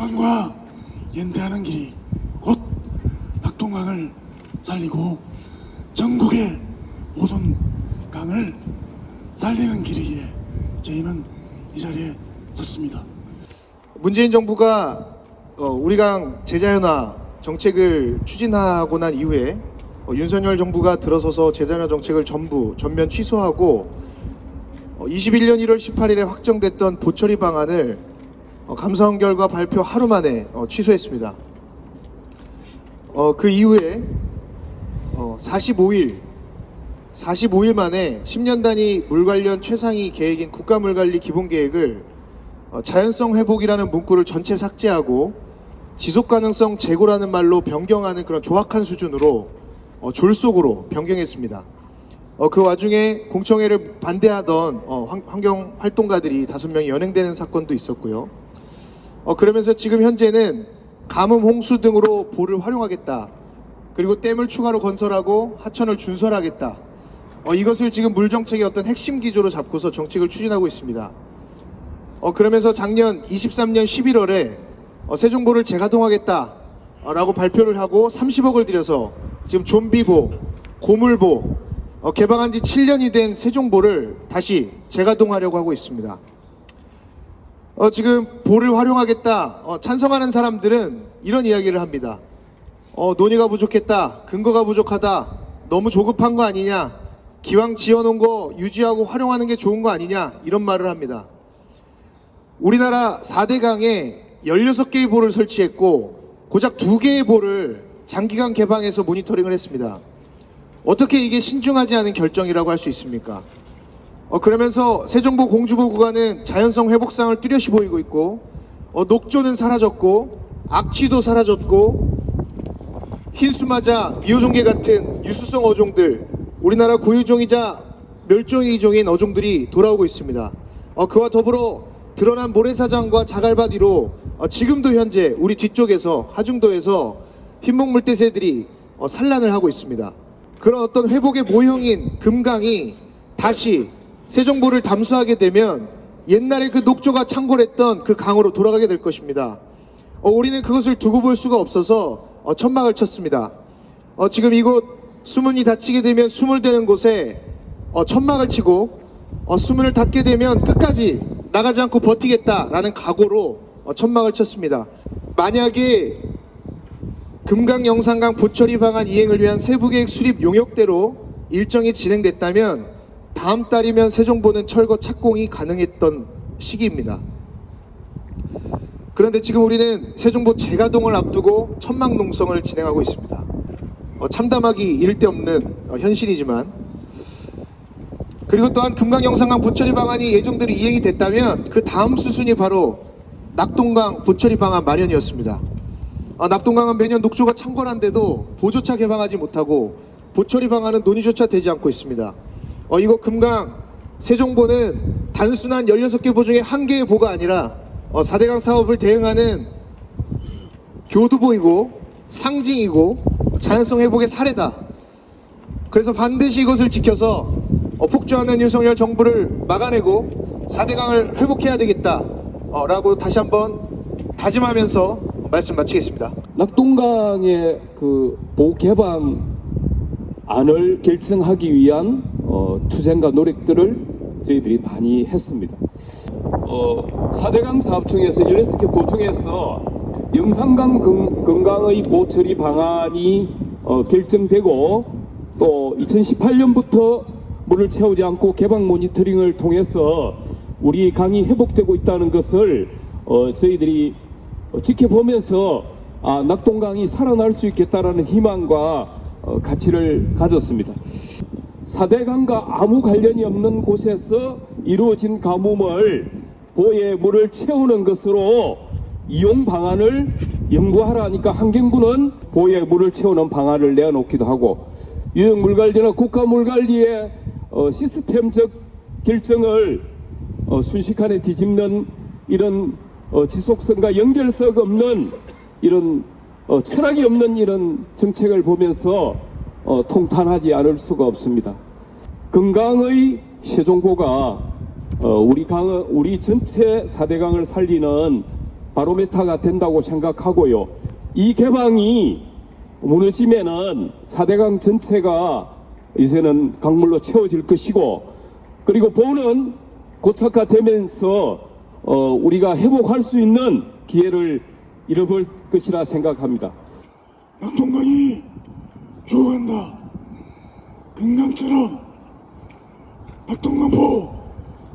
낙동강과 연대하는 길이 곧 낙동강을 살리고 전국의 모든 강을 살리는 길이기에 저희는 이 자리에 섰습니다. 문재인 정부가 우리 강 제자연화 정책을 추진하고 난 이후에 윤석열 정부가 들어서서 제자연화 정책을 전면 취소하고 21년 1월 18일에 확정됐던 보처리 방안을 감사원 결과 발표 하루 만에 취소했습니다. 그 이후에 45일 만에 10년 단위 물 관련 최상위 계획인 국가물관리 기본계획을 자연성 회복이라는 문구를 전체 삭제하고 지속가능성 재고라는 말로 변경하는 그런 조악한 수준으로 졸속으로 변경했습니다. 그 와중에 공청회를 반대하던 환경활동가들이 5명이 연행되는 사건도 있었고요. 그러면서 지금 현재는 가뭄, 홍수 등으로 보를 활용하겠다. 그리고 댐을 추가로 건설하고 하천을 준설하겠다. 이것을 지금 물정책의 어떤 핵심 기조로 잡고서 정책을 추진하고 있습니다. 그러면서 작년 23년 11월에 세종보를 재가동하겠다라고 발표를 하고 30억을 들여서 지금 좀비보, 고물보, 개방한 지 7년이 된 세종보를 다시 재가동하려고 하고 있습니다. 지금 보를 활용하겠다 찬성하는 사람들은 이런 이야기를 합니다. 논의가 부족했다, 근거가 부족하다, 너무 조급한 거 아니냐, 기왕 지어놓은 거 유지하고 활용하는 게 좋은 거 아니냐, 이런 말을 합니다. 우리나라 4대 강에 16개의 보를 설치했고 고작 2개의 보를 장기간 개방해서 모니터링을 했습니다. 어떻게 이게 신중하지 않은 결정이라고 할 수 있습니까? 그러면서 세종보 공주보 구간은 자연성 회복상을 뚜렷이 보이고 있고 녹조는 사라졌고 악취도 사라졌고 흰수마자 미호종계 같은 유수성 어종들, 우리나라 고유종이자 멸종위기종인 어종들이 돌아오고 있습니다. 그와 더불어 드러난 모래사장과 자갈밭 위로 지금도 현재 우리 뒤쪽에서 하중도에서 흰목물대새들이 산란을 하고 있습니다. 그런 어떤 회복의 모형인 금강이 다시 세종보를 담수하게 되면 옛날에 그 녹조가 창궐했던 그 강으로 돌아가게 될 것입니다. 우리는 그것을 두고 볼 수가 없어서 천막을 쳤습니다. 지금 이곳 수문이 닫히게 되면 수몰되는 곳에 천막을 치고 수문을 닫게 되면 끝까지 나가지 않고 버티겠다라는 각오로 천막을 쳤습니다. 만약에 금강 영산강 보처리 방안 이행을 위한 세부계획 수립 용역대로 일정이 진행됐다면 다음 달이면 세종보는 철거 착공이 가능했던 시기입니다. 그런데 지금 우리는 세종보 재가동을 앞두고 천막 농성을 진행하고 있습니다. 참담하기 이를 데 없는 현실이지만, 그리고 또한 금강 영산강 보처리 방안이 예정대로 이행이 됐다면 그 다음 수순이 바로 낙동강 보처리 방안 마련이었습니다. 낙동강은 매년 녹조가 창궐한데도 보조차 개방하지 못하고 보처리 방안은 논의조차 되지 않고 있습니다. 이거 금강 세종보는 단순한 16개 보 중에 1개의 보가 아니라 4대강 사업을 대응하는 교두보이고 상징이고 자연성 회복의 사례다. 그래서 반드시 이것을 지켜서 폭주하는 윤석열 정부를 막아내고 4대강을 회복해야 되겠다 라고 다시 한번 다짐하면서 말씀 마치겠습니다. 낙동강의 그 보개방안을 결정하기 위한 투쟁과 노력들을 저희들이 많이 했습니다. 4대강 사업 중에서 16개 보 중에서 영산강 금강의 보처리 방안이 결정되고 또 2018년부터 물을 채우지 않고 개방 모니터링을 통해서 우리 강이 회복되고 있다는 것을 저희들이 지켜보면서 낙동강이 살아날 수 있겠다라는 희망과 가치를 가졌습니다. 4대강과 아무 관련이 없는 곳에서 이루어진 가뭄을 보의 물을 채우는 것으로 이용 방안을 연구하라 하니까 환경부는 보의 물을 채우는 방안을 내놓기도 하고 유형물관리나 국가물관리의 시스템적 결정을 순식간에 뒤집는 이런 지속성과 연결성 없는 이런 철학이 없는 이런 정책을 보면서 통탄하지 않을 수가 없습니다. 금강의 세종보가 우리 전체 4대강을 살리는 바로메타가 된다고 생각하고요. 이 개방이 무너지면은 4대강 전체가 이제는 강물로 채워질 것이고, 그리고 보는 고착화되면서 우리가 회복할 수 있는 기회를 잃어볼 것이라 생각합니다. 낙동강이 죽어간다. 금강처럼 낙동강포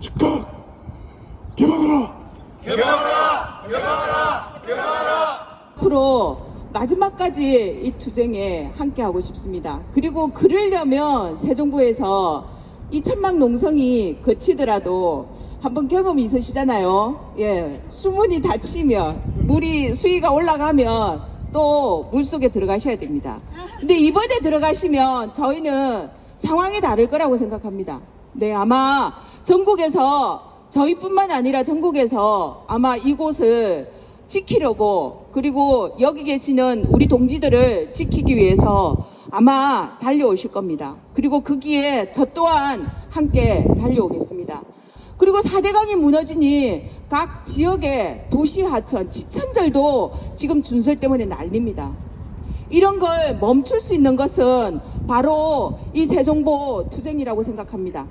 즉각 개방하라. 앞으로 마지막까지 이 투쟁에 함께하고 싶습니다. 그리고 그러려면 새 정부에서 이 천막 농성이 거치더라도 한번 경험이 있으시잖아요. 예, 수문이 닫히면 수위가 올라가면 또 물속에 들어가셔야 됩니다. 근데 이번에 들어가시면 저희는 상황이 다를 거라고 생각합니다. 네, 아마 전국에서 저희뿐만 아니라 전국에서 아마 이곳을 지키려고, 그리고 여기 계시는 우리 동지들을 지키기 위해서 아마 달려오실 겁니다. 그리고 거기에 저 또한 함께 달려오겠습니다. 그리고 4대강이 무너지니 각 지역의 도시 하천, 지천들도 지금 준설 때문에 난립니다. 이런 걸 멈출 수 있는 것은 바로 이 새정보 투쟁이라고 생각합니다.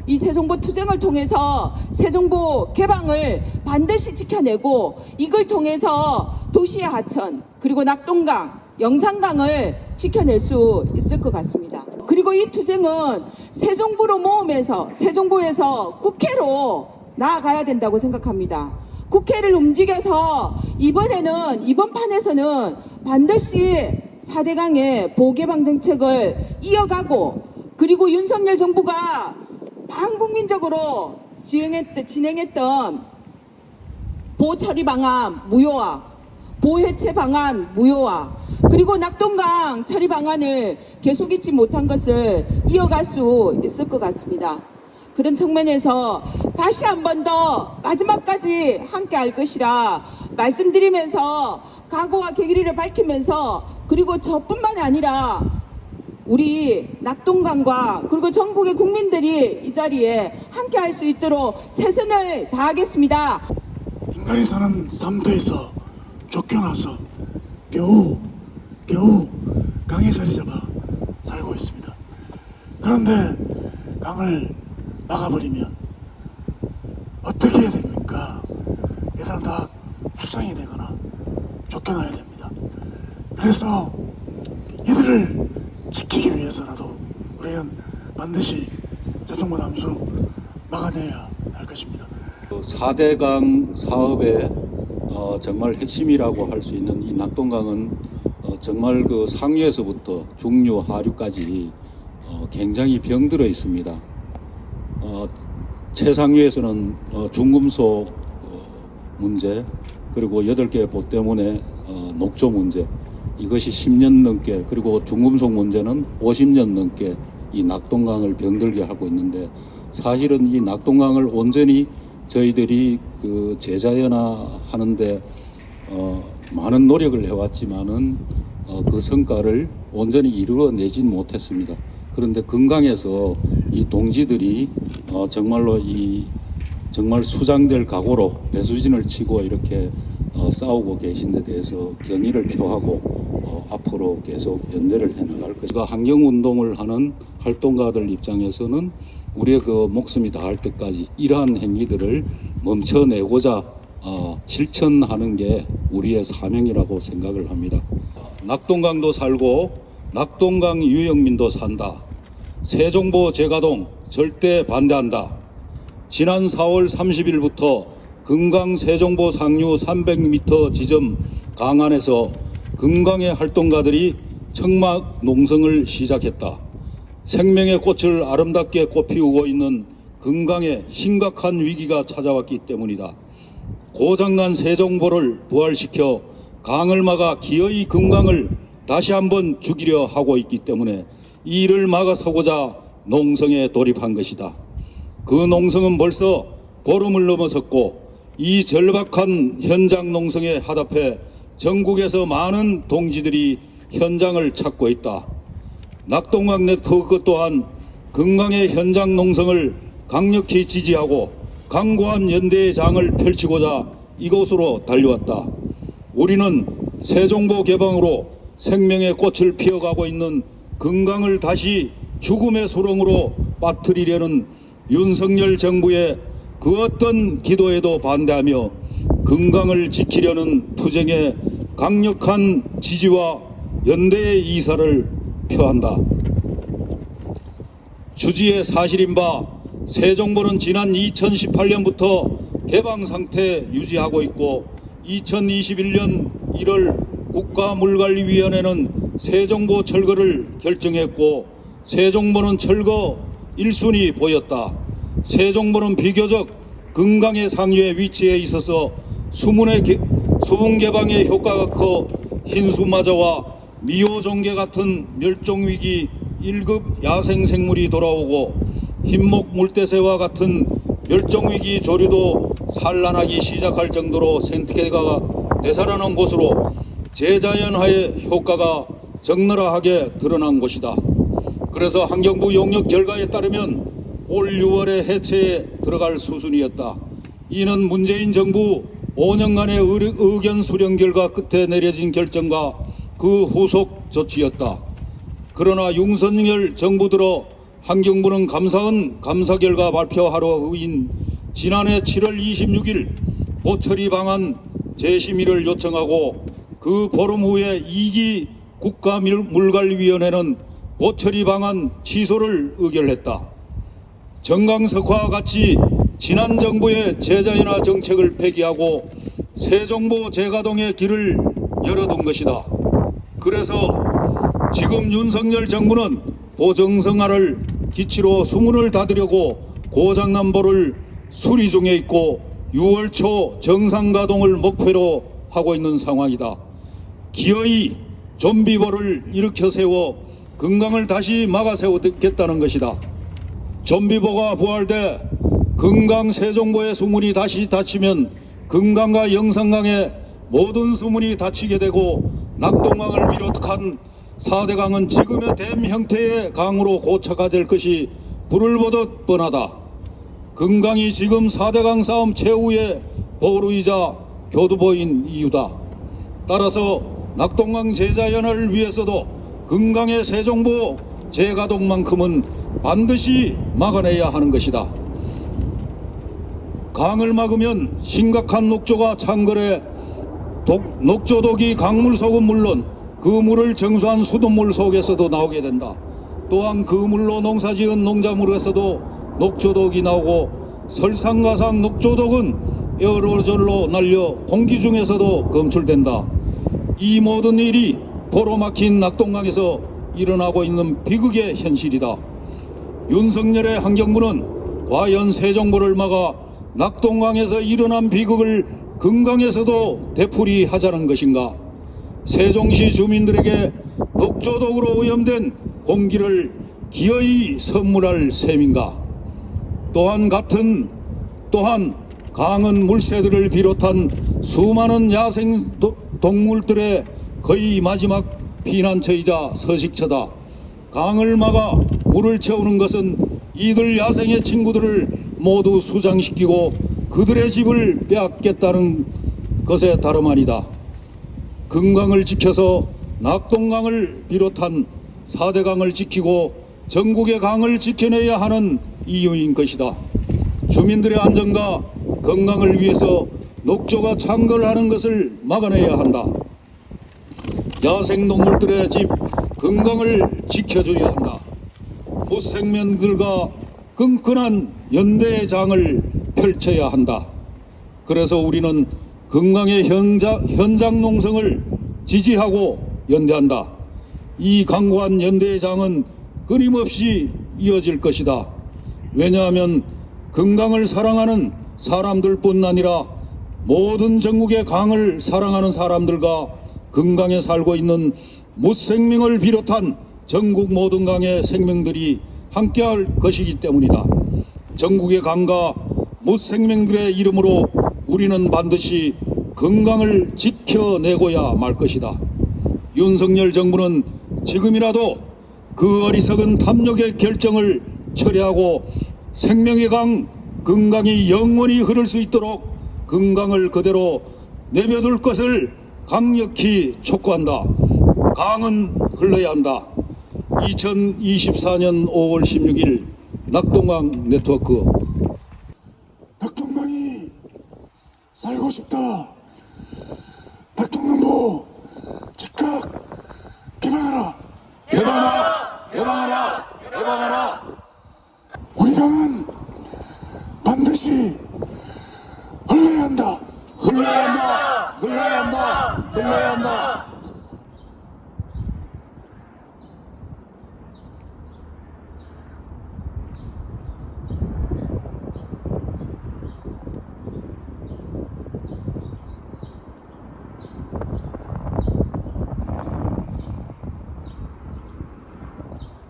이 새정보 투쟁을 통해서 새정보 개방을 반드시 지켜내고, 이걸 통해서 도시의 하천, 그리고 낙동강, 영산강을 지켜낼 수 있을 것 같습니다. 그리고 이 투쟁은 새정부로 모으면서 새정부에서 국회로 나아가야 된다고 생각합니다. 국회를 움직여서 이번 판에서는 반드시 4대강의 보호개방 정책을 이어가고, 그리고 윤석열 정부가 반국민적으로 진행했던 보호처리 방안 무효화, 보호해체 방안 무효화, 그리고 낙동강 처리 방안을 계속 잊지 못한 것을 이어갈 수 있을 것 같습니다. 그런 측면에서 다시 한 번 더 마지막까지 함께 할 것이라 말씀드리면서 각오와 계기를 밝히면서, 그리고 저뿐만 아니라 우리 낙동강과 그리고 전국의 국민들이 이 자리에 함께 할 수 있도록 최선을 다하겠습니다. 인간이 사는 삶터에서 쫓겨나서 겨우 강에 자리 잡아 살고 있습니다. 그런데 강을 막아버리면 어떻게 해야 됩니까? 얘들은 다 수상이 되거나 쫓겨나야 됩니다. 그래서 이들을 지키기 위해서라도 우리는 반드시 새정보 남수 막아내야 할 것입니다. 4대강 사업의 정말 핵심이라고 할 수 있는 이 낙동강은 정말 그 상류에서부터 중류, 하류까지 굉장히 병들어 있습니다. 최상류에서는 중금속 문제, 그리고 8개 보 때문에 녹조 문제, 이것이 10년 넘게, 그리고 중금속 문제는 50년 넘게 이 낙동강을 병들게 하고 있는데, 사실은 이 낙동강을 온전히 저희들이 그 재자연화하는데 많은 노력을 해왔지만은 그 성과를 온전히 이루어내진 못했습니다. 그런데 금강에서 이 동지들이 정말로 정말 수장될 각오로 배수진을 치고 이렇게 싸우고 계신 데 대해서 경의를 표하고 앞으로 계속 연대를 해나갈 것이고, 환경운동을 하는 활동가들 입장에서는 우리의 그 목숨이 닿을 때까지 이러한 행위들을 멈춰내고자 실천하는 게 우리의 사명이라고 생각을 합니다. 낙동강도 살고 낙동강 유영민도 산다. 세종보 재가동 절대 반대한다. 지난 4월 30일부터 금강 세종보 상류 300m 지점 강안에서 금강의 활동가들이 청막 농성을 시작했다. 생명의 꽃을 아름답게 꽃피우고 있는 금강에 심각한 위기가 찾아왔기 때문이다. 고장난 세종보를 부활시켜 강을 막아 기어이 금강을 다시 한번 죽이려 하고 있기 때문에 이 일을 막아서고자 농성에 돌입한 것이다. 그 농성은 벌써 보름을 넘어섰고, 이 절박한 현장 농성에 하답해 전국에서 많은 동지들이 현장을 찾고 있다. 낙동강 네트워크 또한 금강의 현장 농성을 강력히 지지하고 강고한 연대의 장을 펼치고자 이곳으로 달려왔다. 우리는 새정부 개방으로 생명의 꽃을 피워가고 있는 건강을 다시 죽음의 수렁으로 빠뜨리려는 윤석열 정부의 그 어떤 기도에도 반대하며 건강을 지키려는 투쟁에 강력한 지지와 연대의 이사를 표한다. 주지의 사실인 바 새정부는 지난 2018년부터 개방 상태 유지하고 있고 2021년 1월 국가물관리위원회는 새정부 철거를 결정했고 새정부는 철거 1순위 보였다. 새정부는 비교적 건강의 상위에 위치해 있어서 수문 개방의 효과가 커 흰수마저와 미호종개 같은 멸종위기 1급 야생생물이 돌아오고 흰목 물대새와 같은 멸종위기 조류도 산란하기 시작할 정도로 생태계가 되살아난 곳으로 재자연화의 효과가 적나라하게 드러난 곳이다. 그래서 환경부 용역 결과에 따르면 올 6월에 해체에 들어갈 수순이었다. 이는 문재인 정부 5년간의 의견 수렴 결과 끝에 내려진 결정과 그 후속 조치였다. 그러나 윤석열 정부 들어 환경부는 감사원 감사 결과 발표하루인 지난해 7월 26일 보처리 방안 재심의를 요청하고 그 보름 후에 2기 국가물관리위원회는 보처리 방안 취소를 의결했다. 정강석화와 같이 지난 정부의 재자연화 정책을 폐기하고 새 정부 재가동의 길을 열어둔 것이다. 그래서 지금 윤석열 정부는 보정성화를 기치로 수문을 닫으려고 고장난보를 수리 중에 있고 6월 초 정상 가동을 목표로 하고 있는 상황이다. 기어이 좀비보를 일으켜 세워 건강을 다시 막아 세우겠다는 것이다. 좀비보가 부활돼 건강 새정부의 수문이 다시 닫히면 건강과 영산강의 모든 수문이 닫히게 되고 낙동강을 비롯한 4대강은 지금의 댐 형태의 강으로 고착화될 것이 불을 보듯 뻔하다. 건강이 지금 4대강 싸움 최후의 보루이자 교두보인 이유다. 따라서 낙동강 재자연화를 위해서도 건강의 새정부 재가동만큼은 반드시 막아내야 하는 것이다. 강을 막으면 심각한 녹조가 창궐해 녹조독이 강물 속은 물론 그 물을 정수한 수돗물 속에서도 나오게 된다. 또한 그 물로 농사지은 농작물에서도 녹조독이 나오고 설상가상 녹조독은 에어로졸로 날려 공기 중에서도 검출된다. 이 모든 일이 보로 막힌 낙동강에서 일어나고 있는 비극의 현실이다. 윤석열의 환경부는 과연 새정부를 막아 낙동강에서 일어난 비극을 건강에서도 되풀이하자는 것인가? 세종시 주민들에게 녹조독으로 오염된 공기를 기어이 선물할 셈인가? 또한 강은 물새들을 비롯한 수많은 야생 동물들의 거의 마지막 피난처이자 서식처다. 강을 막아 물을 채우는 것은 이들 야생의 친구들을 모두 수장시키고 그들의 집을 빼앗겠다는 것에 다름 아니다. 건강을 지켜서 낙동강을 비롯한 4대강을 지키고 전국의 강을 지켜내야 하는 이유인 것이다. 주민들의 안전과 건강을 위해서 녹조가 창궐하는 것을 막아내야 한다. 야생동물들의 집 건강을 지켜줘야 한다. 부생명들과 끈끈한 연대의 장을 펼쳐야 한다. 그래서 우리는 건강의 현장 농성을 지지하고 연대한다. 이 강고한 연대의 장은 끊임없이 이어질 것이다. 왜냐하면 건강을 사랑하는 사람들뿐 아니라 모든 전국의 강을 사랑하는 사람들과 건강에 살고 있는 무생명을 비롯한 전국 모든 강의 생명들이 함께할 것이기 때문이다. 전국의 강과 무생명들의 이름으로 우리는 반드시 건강을 지켜내고야 말 것이다. 윤석열 정부는 지금이라도 그 어리석은 탐욕의 결정을 철회하고 생명의 강 건강이 영원히 흐를 수 있도록 건강을 그대로 내며둘 것을 강력히 촉구한다. 강은 흘러야 한다. 2024년 5월 16일 낙동강 네트워크. 낙동강이 살고 싶다. 낙동강보 즉각 개방하라. 개방하라. 개방하라. 개방하라. 우리 강은 반드시 흘러야 한다. 흘러야 한다. 흘러야 한다. 흘러야